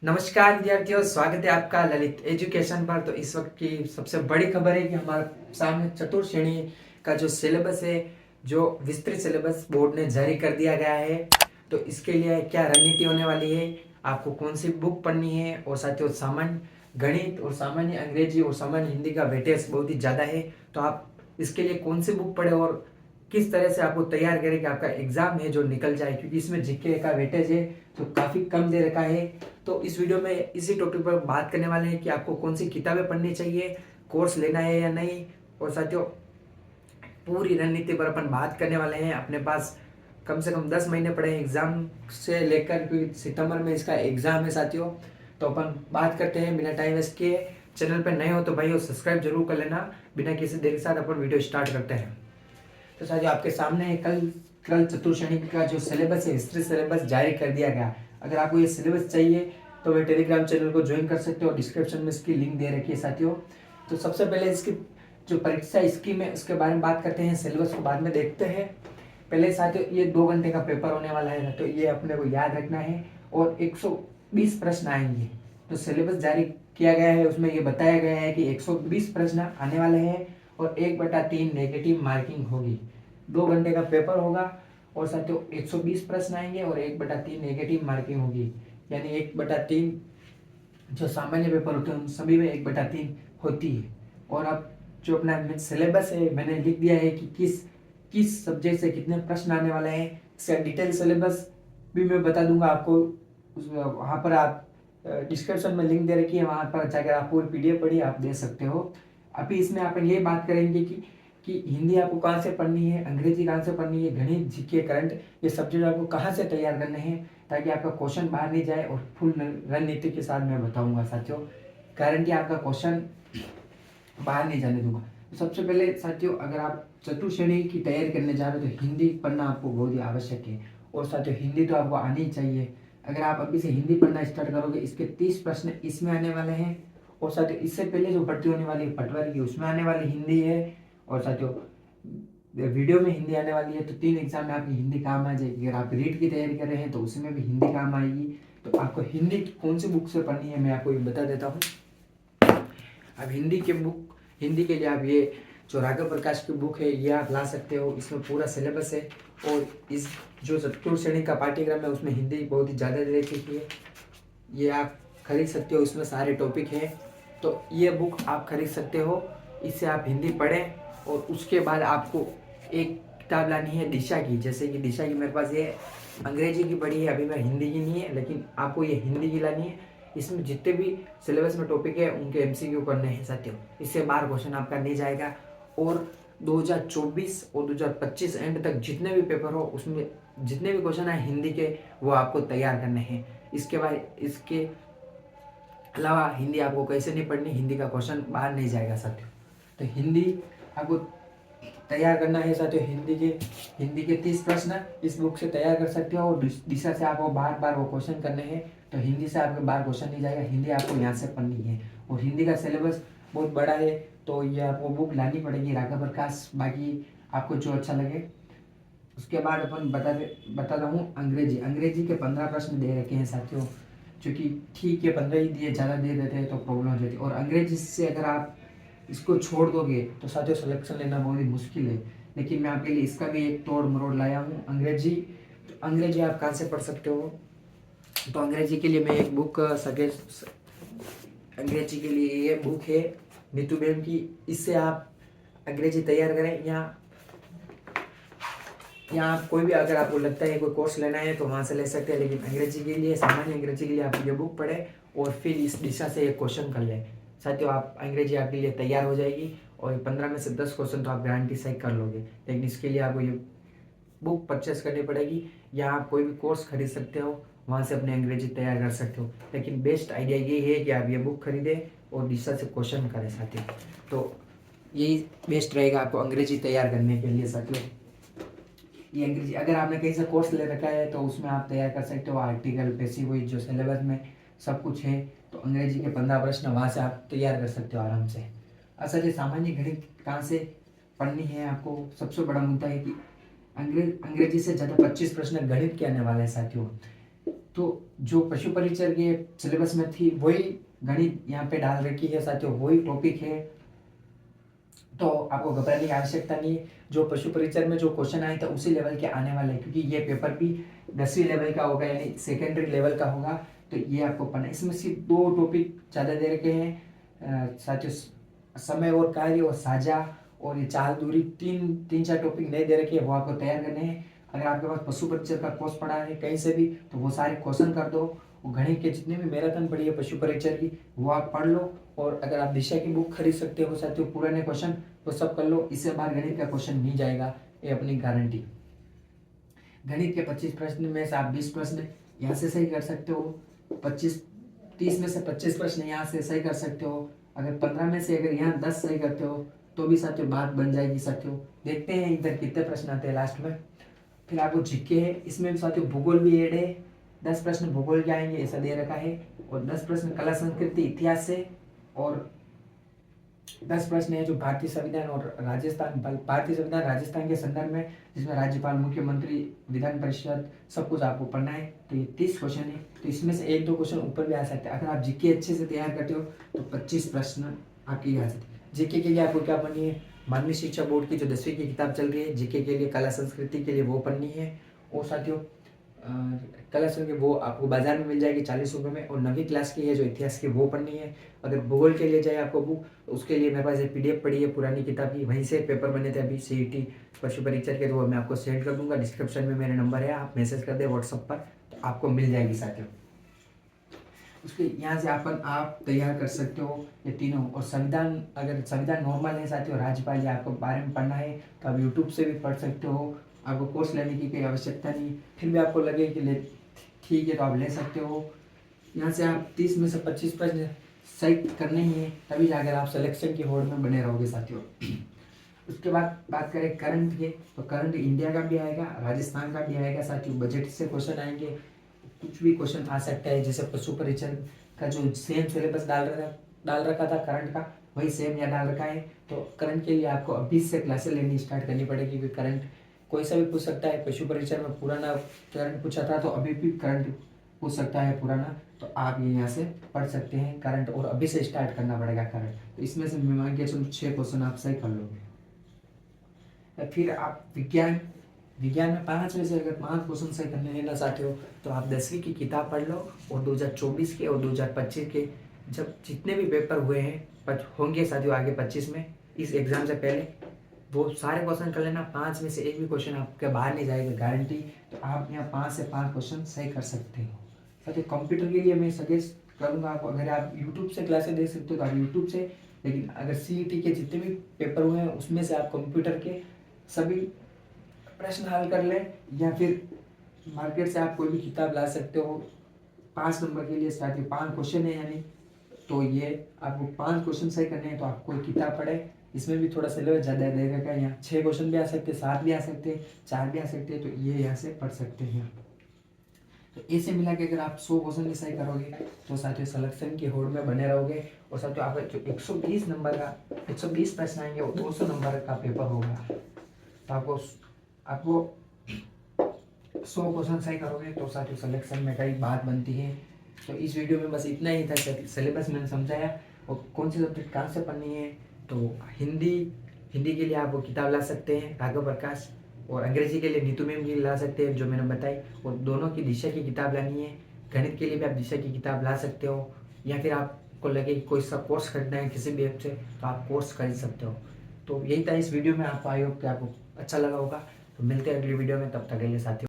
नमस्कार विद्यार्थियों, स्वागत है आपका ललित एजुकेशन पर। तो इस वक्त की सबसे बड़ी खबर है कि हमारे सामने चतुर्थ श्रेणी का जो सिलेबस है, जो विस्तृत सिलेबस बोर्ड ने जारी कर दिया गया है। तो इसके लिए क्या रणनीति होने वाली है, आपको कौन सी बुक पढ़नी है, और साथियों सामान्य गणित और सामान्य अंग्रेजी और सामान्य हिंदी का वेटेज बहुत ही ज़्यादा है। तो आप इसके लिए कौन सी बुक पढ़े और किस तरह से आपको तैयार करें कि आपका एग्जाम है जो निकल जाए, क्योंकि इसमें जीके का वेटेज है तो काफ़ी कम दे रखा है। तो इस वीडियो में इसी टॉपिक पर बात करने वाले हैं कि आपको कौन सी किताबें पढ़नी चाहिए, कोर्स लेना है या नहीं, और साथियों पूरी रणनीति पर अपन बात करने वाले हैं। अपने पास कम से कम 10 महीने पड़े हैं एग्जाम से लेकर, क्योंकि सितंबर में इसका एग्जाम है साथियों। तो अपन बात करते हैं बिना टाइम वेस्ट किए। चैनल पर नए हो तो भाई सब्सक्राइब जरूर कर लेना। बिना किसी देरी के साथ अपन वीडियो स्टार्ट करते हैं। तो साथियों आपके सामने है कल कल चतुर्थ श्रेणी का जो सिलेबस है, विस्तृत सिलेबस जारी कर दिया गया। अगर आपको ये सिलेबस चाहिए तो वे टेलीग्राम चैनल को ज्वाइन कर सकते हो, डिस्क्रिप्शन में इसकी लिंक दे रखी है साथियों। तो सबसे पहले इसकी जो परीक्षा स्कीम है उसके बारे में बात करते हैं, सिलेबस को बाद में देखते हैं। पहले साथियों ये 2 घंटे का पेपर होने वाला है, तो ये अपने को याद रखना है। और 120 प्रश्न आएंगे। तो सिलेबस जारी किया गया है उसमें ये बताया गया है कि 120 प्रश्न आने वाले हैं और 1/3 नेगेटिव मार्किंग होगी। 2 घंटे का पेपर होगा और साथियों 120 प्रश्न आएंगे और 1/3 नेगेटिव मार्किंग होगी। यानी 1/3 जो सामान्य पेपर होते हैं उन सभी में 1/3 होती है। और अब जो अपना सिलेबस है मैंने लिख दिया है कि किस किस सब्जेक्ट से कितने प्रश्न आने वाले हैं। इसका डिटेल सिलेबस भी मैं बता दूंगा आपको। वहाँ पर आप डिस्क्रिप्शन में लिंक दे रखी है, वहाँ पर जाकर आप पूरी पीडीएफ पढ़ी आप दे सकते हो। अभी इसमें अपन ये बात करेंगे कि हिंदी आपको कहाँ से पढ़नी है, अंग्रेजी कहाँ से पढ़नी है, गणित, जीके, करंट, ये सब्जेक्ट आपको कहाँ से तैयार करने हैं, ताकि आपका क्वेश्चन बाहर नहीं जाए। और फुल रणनीति के साथ मैं बताऊंगा साथियों, गारंटी आपका क्वेश्चन बाहर नहीं जाने दूंगा। तो सबसे पहले साथियों अगर आप चतुर्थ श्रेणी की तैयारी करने जा रहे हो तो हिंदी पढ़ना आपको बहुत ही आवश्यक है। और साथियों हिंदी तो आपको आनी ही चाहिए। अगर आप अभी से हिंदी पढ़ना स्टार्ट करोगे, इसके 30 प्रश्न इसमें आने वाले हैं। और साथियों इससे पहले जो भर्ती होने वाली है पटवारी की, उसमें आने वाली हिंदी है। और साथियों वीडियो में हिंदी आने वाली है। तो 3 एग्जाम में आपकी हिंदी काम आ जाएगी। अगर आप रीट की तैयारी कर रहे हैं तो उसमें भी हिंदी काम आएगी। तो आपको हिंदी कौन सी बुक से पढ़नी है मैं आपको ये बता देता हूँ। अब हिंदी के लिए आप ये जो राघव प्रकाश की बुक है ये आप ला सकते हो। इसमें पूरा सिलेबस है। और इस जो चतुर्थ श्रेणी का पाठ्यक्रम है उसमें हिंदी बहुत ही ज़्यादा दे रखी है। ये आप खरीद सकते हो, इसमें सारे टॉपिक हैं। तो ये बुक आप खरीद सकते हो, इससे आप हिंदी पढ़ें। और उसके बाद आपको एक किताब लानी है दिशा की। जैसे कि दिशा की मेरे पास ये अंग्रेजी की पढ़ी है, अभी मैं हिंदी की नहीं है, लेकिन आपको ये हिंदी की लानी है। इसमें जितने भी सिलेबस में टॉपिक है उनके एमसीक्यू करने हैं साथियों। इससे बाहर क्वेश्चन आपका नहीं जाएगा। और 2024 और 2025 एंड तक जितने भी पेपर हो उसमें जितने भी क्वेश्चन आए हिंदी के, वो आपको तैयार करने हैं। इसके अलावा हिंदी आपको कैसे नहीं पढ़नी, हिंदी का क्वेश्चन बाहर नहीं जाएगा साथियों। तो हिंदी आपको तैयार करना है साथियों। हिंदी के 30 प्रश्न इस बुक से तैयार कर सकते हो। और दिशा से आपको बार बार वो क्वेश्चन करने हैं। तो हिंदी से आपके बार क्वेश्चन नहीं जाएगा, हिंदी आपको यहाँ से पढ़नी है। और हिंदी का सिलेबस बहुत बड़ा है, तो ये आपको बुक लानी पड़ेगी राघव प्रकाश। बाकी आपको जो अच्छा लगे। उसके बाद अपन बता रहा हूँ अंग्रेजी के 15 प्रश्न दे रखे हैं साथियों। क्योंकि ठीक है 15 ही दिए, ज़्यादा दे देते हैं तो प्रॉब्लम हो जाती है। और अंग्रेजी से अगर आप इसको छोड़ दोगे तो साथियों सिलेक्शन लेना बहुत ही मुश्किल है। लेकिन मैं आपके लिए इसका भी एक तोड़ मरोड़ लाया हूँ। अंग्रेजी आप कहाँ से पढ़ सकते हो। तो अंग्रेजी के लिए मैं एक बुक अंग्रेजी के लिए ये बुक है नीतू मैम की। इससे आप अंग्रेजी तैयार करें। यहाँ आप कोई भी अगर आपको लगता है कोई कोर्स लेना है तो वहाँ से ले सकते हैं, लेकिन अंग्रेजी के लिए, सामान्य अंग्रेजी के लिए आप ये बुक पढ़ें और फिर इस दिशा से एक क्वेश्चन कर लें साथियों। आप अंग्रेजी आपके लिए तैयार हो जाएगी। और 15 में से 10 क्वेश्चन तो आप गारंटी सही कर लोगे। लेकिन इसके लिए आपको ये बुक परचेस करनी पड़ेगी, या आप कोई भी कोर्स खरीद सकते हो, वहाँ से अपने अंग्रेजी तैयार कर सकते हो। लेकिन बेस्ट आइडिया ये है कि आप ये बुक खरीदें और दिशा से क्वेश्चन करें साथियों। तो यही बेस्ट रहेगा आपको अंग्रेजी तैयार करने के लिए साथियों। ये अंग्रेजी अगर आपने कहीं से कोर्स ले रखा है तो उसमें आप तैयार कर सकते हो। आर्टिकल, पैसिव वॉइस, जो सिलेबस में सब कुछ है। तो अंग्रेजी के 15 प्रश्न वहाँ से आप तैयार कर सकते हो आराम से। अच्छा जी, सामान्य गणित कहाँ से पढ़नी है आपको। सबसे बड़ा मुद्दा है कि अंग्रेजी से ज़्यादा 25 प्रश्न गणित के आने वाले हैं साथियों। तो जो पशु परिचर के सिलेबस में थी वही गणित यहाँ पे डाल रखी है साथियों, वही टॉपिक है, तो आपको घबराने की आवश्यकता नहीं है। जो पशु परिचर में जो क्वेश्चन आए थे उसी लेवल के आने वाले हैं, क्योंकि ये पेपर भी 10वीं लेवल का होगा, यानी सेकेंडरी लेवल का होगा, तो ये आपको पढ़ना। इसमें सिर्फ 2 टॉपिक ज़्यादा दे रखे हैं साथियों, समय और कार्य और साझा, और ये चाल दूरी, तीन चार टॉपिक नहीं दे रखे हैं, वो आपको तैयार करने हैं। अगर आपके पास पशु परिचर का कोर्स पढ़ा है कहीं से भी, तो वो सारे क्वेश्चन कर दो। वो गणित के जितने भी मैराथन पड़ी है पशु परिचर की, वो आप पढ़ लो। और अगर आप दिशा की बुक खरीद सकते हो साथियों, पुराने क्वेश्चन वो सब कर लो, इससे बाहर गणित का क्वेश्चन नहीं जाएगा, ये अपनी गारंटी। गणित के 25 प्रश्न में से आप 20 प्रश्न यहाँ से सही कर सकते हो, 30 में से 25 प्रश्न यहाँ से सही कर सकते हो। अगर 15 में से अगर यहाँ 10 सही करते हो तो भी साथियों बात बन जाएगी साथियों। देखते हैं इधर कितने प्रश्न आते हैं लास्ट में। फिर आपको जीके है, इसमें भी साथियों भूगोल भी ऐड है, 10 प्रश्न भूगोल के आएंगे ऐसा दे रखा है, और 10 प्रश्न कला संस्कृति इतिहास से, और 10 प्रश्न है जो भारतीय संविधान और भारतीय संविधान राजस्थान के संदर्भ में, जिसमें राज्यपाल, मुख्यमंत्री, विधान परिषद सब कुछ आपको पढ़ना है। तो ये 30 क्वेश्चन है, तो इसमें से 1-2 क्वेश्चन ऊपर भी आ सकते हैं। अगर आप जीके अच्छे से तैयार करते हो तो 25 प्रश्न आपके आ सकते हैं। जीके के लिए आपको क्या पढ़नी है, माध्यमिक शिक्षा बोर्ड की जो 10वीं की किताब चल रही है जीके के लिए, कला संस्कृति के लिए वो पढ़नी है। और साथियों कला संस्कृति वो आपको बाजार में मिल जाएगी 40 रुपये में, और 9वीं क्लास की है जो इतिहास की वो पढ़नी है। अगर भूगोल के लिए चाहिए आपको बुक, तो उसके लिए मेरे पास एक PDF पड़ी है पुरानी किताब की, वहीं से पेपर बने थे अभी CET पशु परिचर के, तो वो मैं आपको सेंड कर दूंगा। डिस्क्रिप्शन में मेरा नंबर है, आप मैसेज कर दे व्हाट्सअप पर, तो आपको मिल जाएगी साथियों। उसके यहाँ से आप तैयार कर सकते हो ये तीनों। और संविधान, अगर संविधान नॉर्मल है साथियों, राज्यपाल या आपको बारे में पढ़ना है तो आप यूट्यूब से भी पढ़ सकते हो, आपको कोर्स लेने की कोई आवश्यकता नहीं। फिर भी आपको लगे कि ठीक है तो आप ले सकते हो। यहाँ से आप 30 में से 25 प्रश्न सही करने ही है, तभी जाकर आप सिलेक्शन की होड़ में बने रहोगे साथियों। उसके बाद बात करें करंट के, तो करंट इंडिया का भी आएगा, राजस्थान का भी आएगा साथियों। बजट से क्वेश्चन आएंगे, कुछ भी क्वेश्चन आ सकता है, जैसे पशु परिचर का जो सेम सिलेबस डाल रखा था करंट का, वही सेम यहाँ डाल रखा है। तो करंट के लिए आपको अभी से क्लासेस लेनी स्टार्ट करनी पड़ेगी, क्योंकि करंट कोई सा भी पूछ सकता है। पशु परिचर में पुराना करंट पूछा था, तो अभी भी करंट पूछ सकता है पुराना, तो आप ये यहाँ से पढ़ सकते हैं करंट, और अभी से स्टार्ट करना पड़ेगा करंट। तो इसमें से मान के चलो 6 क्वेश्चन आप सही कर लोगे। फिर आप विज्ञान में 5 में से अगर 5 क्वेश्चन सही करने हैं ना साथियों, तो आप 10वीं की किताब पढ़ लो, और 2024 के और 2025 के जब जितने भी पेपर हुए हैं होंगे साथियों आगे 25 में, इस एग्जाम से पहले वो सारे क्वेश्चन कर लेना। 5 में से एक भी क्वेश्चन आपके बाहर नहीं जाएगा, गारंटी। तो आप यहाँ 5 से 5 क्वेश्चन सही कर सकते हो साथियों। कंप्यूटर के लिए मैं सजेस्ट करूँगा आपको, अगर आप यूट्यूब से क्लासेस देख सकते हो तो आप यूट्यूब से, लेकिन अगर CET के जितने भी पेपर हुए हैं उसमें से आप कंप्यूटर के सभी प्रश्न हल कर ले, या फिर मार्केट से आप कोई भी किताब ला सकते हो। 5 नंबर के लिए साथियों 5 क्वेश्चन है, यानी तो ये आपको 5 क्वेश्चन सही करने हैं, तो आप कोई किताब पढ़े। इसमें भी थोड़ा सिलेबस ज़्यादा दे रखा है, यहाँ 6 क्वेश्चन भी आ सकते हैं, 7 भी आ सकते हैं, 4 भी आ सकते हैं, तो ये यहाँ से पढ़ सकते हैं। तो ऐसे मिला के अगर आप 100 क्वेश्चन भी सही करोगे तो साथियों सिलेक्शन की होड़ में बने रहोगे। और साथियों आपका जो 120 नंबर का 120 प्रश्न आएंगे, वो 200 नंबर का पेपर होगा। तो आपको 100 क्वेश्चन सही करोगे तो साथियों सिलेक्शन में कई बात बनती है। तो इस वीडियो में बस इतना ही था, सिलेबस मैंने समझाया और कौन सी सब्जेक्ट कहाँ से पढ़नी है। तो हिंदी के लिए आप वो किताब ला सकते हैं राघव प्रकाश, और अंग्रेजी के लिए नीतू मैम की ला सकते हैं जो मैंने बताई, और दोनों की दिशा की किताब लानी है। गणित के लिए भी आप दिशा की किताब ला सकते हो, या फिर आपको लगे कि कोई सा कोर्स खरीदना है किसी भी ऐप से तो आप कोर्स खरीद सकते हो। तो यही था इस वीडियो में, आपको आई होप कि आपको अच्छा लगा होगा। तो मिलते हैं अगली वीडियो में, तब तक के लिए साथियों।